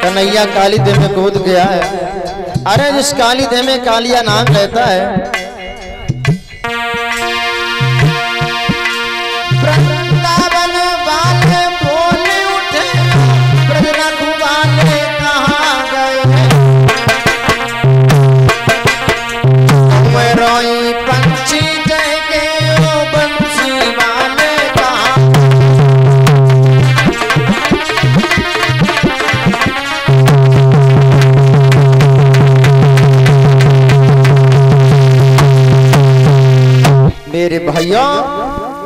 कन्हैया काली देह में कूद गया है। अरे जिस काली देह में कालिया नाग रहता है, वृंदावन वाले बोल उठे, ब्रजरघु वाले कहाँ गए, रोई पंछी जय के ओ बंसी वाले कहाँ। मेरे भाइयों,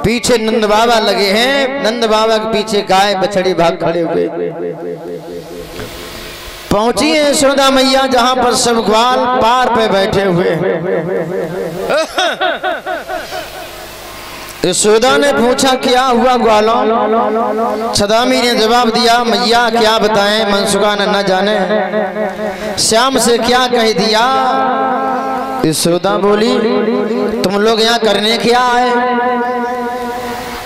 पीछे नंद बाबा लगे हैं, नंद बाबा के पीछे गाय बछड़ी भाग खड़े हुए। पहुंची है यशोदा मैया जहां पर सब ग्वाल पार पे बैठे हुए। यशोदा ने पूछा क्या हुआ ग्वालों? सदामी ने जवाब दिया, मैया क्या बताएं, मनसुखा न जाने श्याम से क्या कह दिया। यशोदा बोली, तुम लोग यहाँ करने क्या आए?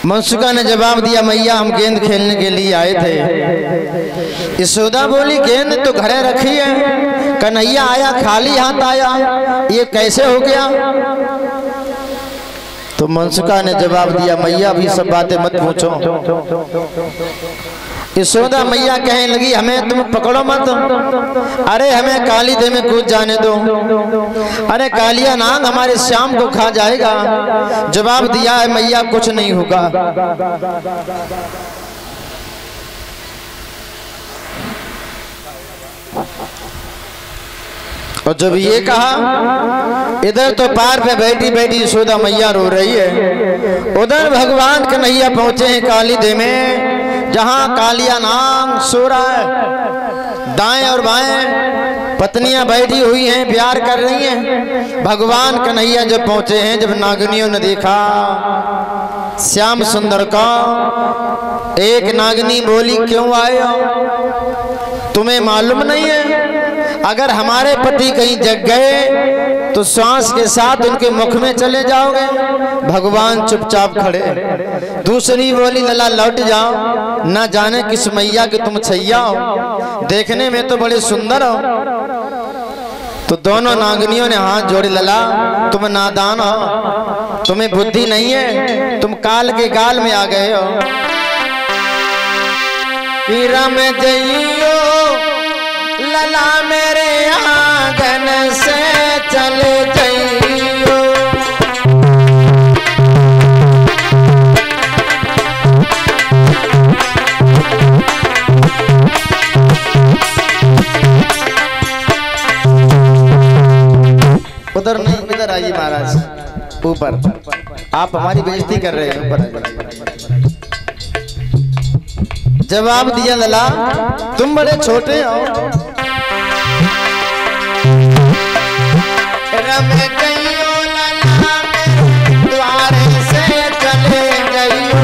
मनसुखा ने जवाब दिया, मैया हम गेंद खेलने के लिए आए थे। यशोदा बोली, गेंद तो घरे रखी है, कन्हैया आया खाली हाथ आया, ये कैसे हो गया? तो मनसुखा ने जवाब दिया, मैया अभी सब बातें मत पूछो। यशोदा मैया कहने लगी, हमें तुम पकड़ो मत, अरे हमें काली देह में कूद जाने दो, अरे कालिया नाग हमारे श्याम को खा जाएगा। जवाब दिया है, मैया कुछ नहीं होगा। और जब ये कहा, इधर तो पार पे बैठी बैठी यशोदा मैया रो रही है, उधर भगवान कन्हैया पहुंचे हैं काली देह में, जहां कालिया नाग सो रहा है। दाएं और बाएं पत्नियां बैठी हुई हैं, प्यार कर रही हैं। भगवान कन्हैया जब पहुंचे हैं, जब नागिनियों ने देखा श्याम सुंदर का, एक नागिनी बोली, क्यों आए हो? तुम्हें मालूम नहीं है अगर हमारे पति कहीं जग गए तो श्वास के साथ उनके मुख में चले जाओगे? भगवान चुपचाप खड़े। दूसरी बोली, लला लौट जाओ, ना जाने किस मैया के तुम छैया हो, देखने में तो बड़े सुंदर हो। तो दोनों नागिनियों ने हाथ जोड़े, लला तुम नादान हो, तुम्हें बुद्धि नहीं है, तुम काल के गाल में आ गए हो। हीरा में जइयो लला मेरे आंगन से चले जइयो, उधर नहीं इधर आइए महाराज, ऊपर आप हमारी बेइज्जती कर रहे हैं। ऊपर जवाब दिया, लला तुम बड़े छोटे हो, रमे गइयो लला मेरे द्वारे से चले गइयो।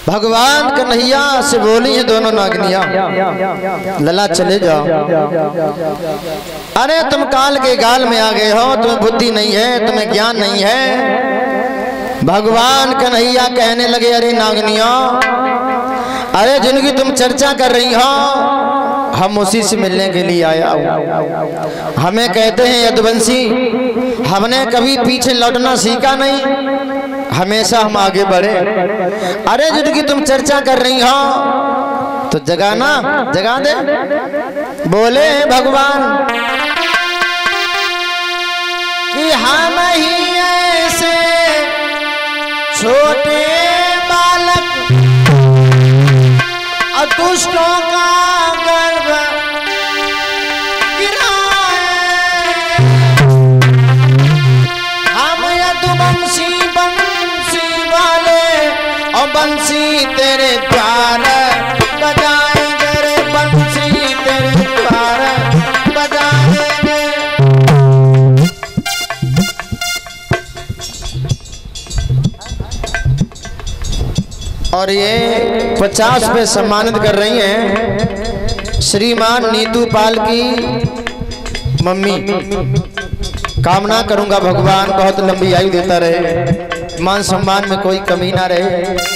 भगवान कन्हैया से बोली है दोनों नागनियां, लला चले जाओ। अरे तुम काल के गाल में आ गए हो, तुम्हें बुद्धि नहीं है, तुम्हें ज्ञान नहीं है। भगवान कन्हैया कहने लगे, अरे नागनियों, अरे जिनकी तुम चर्चा कर रही हो हम उसी से मिलने के लिए आया हूँ। हमें कहते हैं यदुवंशी, हमने कभी पीछे लौटना सीखा नहीं, हमेशा हम आगे बढ़े। अरे जिनकी तुम चर्चा कर रही हो तो जगाना, जगा दे। बोले भगवान कि हम ही ऐसे छोटे बालक दुष्टों का गर्भ गिराए, हम यदुवंशी बंसी वाले और बंसी तेरे प्यार बजाएंगे रे, बंसी तेरे प्यार बजाएंगे। और ये 50 पे सम्मानित कर रही हैं श्रीमान नीतू पाल की मम्मी। कामना करूंगा भगवान बहुत लंबी आयु देता रहे, मान सम्मान में कोई कमी ना रहे।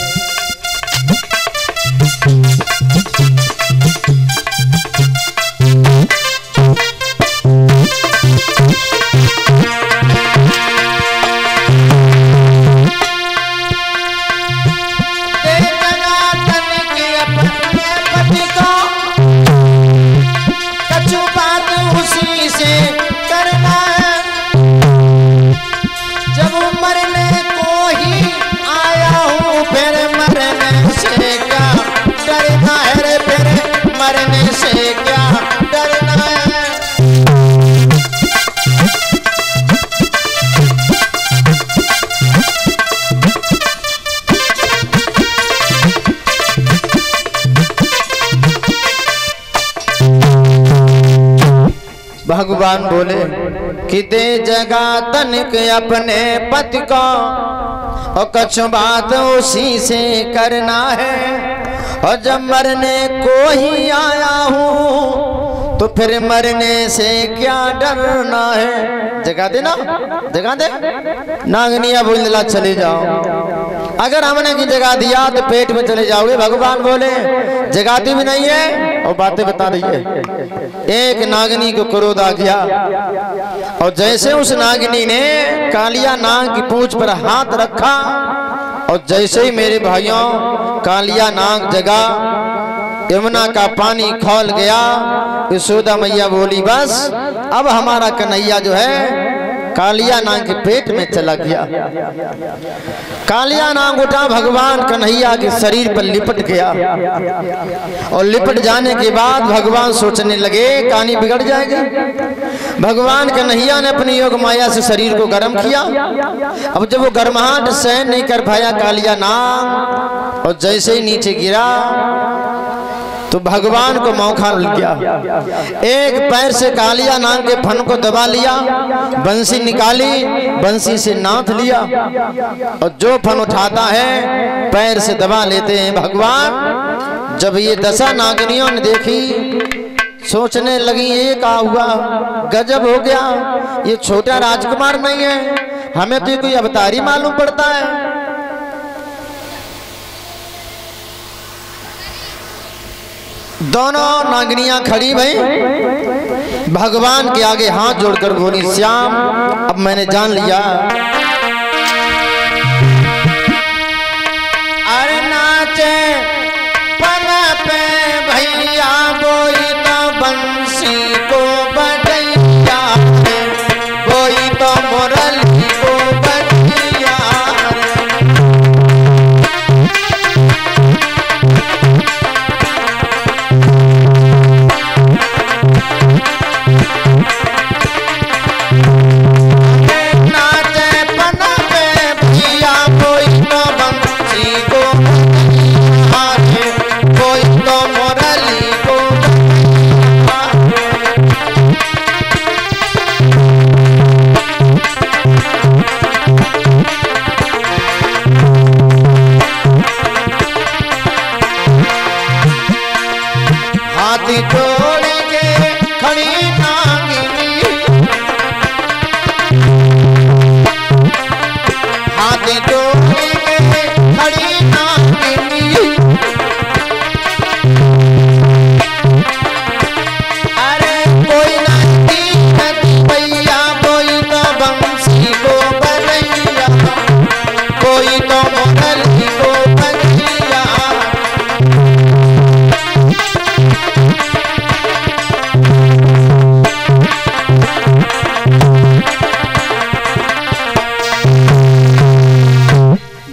भगवान बोले कि दे जगा तनिक अपने पति को और कुछ बात उसी से करना है, और जब मरने को ही आया हूँ तो फिर मरने से क्या डरना है। जगा दे ना, जगा दे। नागनिया बोलला चले जाओ, अगर हमने की जगा दिया तो पेट में चले जाओगे। भगवान बोले जगाती भी नहीं है और बातें बता रही है। एक नागनी को क्रोध आ गया और जैसे उस नागिनी ने कालिया नाग की पूंछ पर हाथ रखा और जैसे ही मेरे भाइयों कालिया नाग जगा, यमुना का पानी खौल गया। यशोदा मैया बोली बस अब हमारा कन्हैया जो है कालिया नाग के पेट में चला गया। कालिया नाग उठा, भगवान कन्हैया के शरीर पर लिपट गया और लिपट जाने के बाद भगवान सोचने लगे कहानी बिगड़ जाएगी। भगवान कन्हैया ने अपनी योग माया से शरीर को गर्म किया। अब जब वो गर्माहट सहन नहीं कर पाया कालिया नाग और जैसे ही नीचे गिरा तो भगवान को मौका मिल गया। एक पैर से कालिया नाग के फन को दबा लिया, बंसी निकाली, बंसी से नाथ लिया और जो फन उठाता है पैर से दबा लेते हैं भगवान। जब ये दशा नागिनियों ने देखी सोचने लगी ये क्या हुआ, गजब हो गया, ये छोटा राजकुमार नहीं है, हमें तो कोई अवतारी मालूम पड़ता है। दोनों नागिनियां खड़ी भई, भगवान के आगे हाथ जोड़कर बोली श्याम अब मैंने जान लिया। अरे नाचे पन पे भैया बोई तो बंसी को बजैया, बोई तो मुरली को बजैया।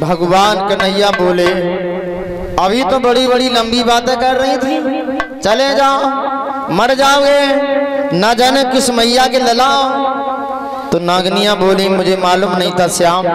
भगवान कन्हैया बोले, अभी तो बड़ी बड़ी लंबी बातें कर रही थी, चले जाओ, मर जाओगे, ना जाने किस मैया के ललाओ। तो नागनिया बोली, मुझे मालूम नहीं था श्याम,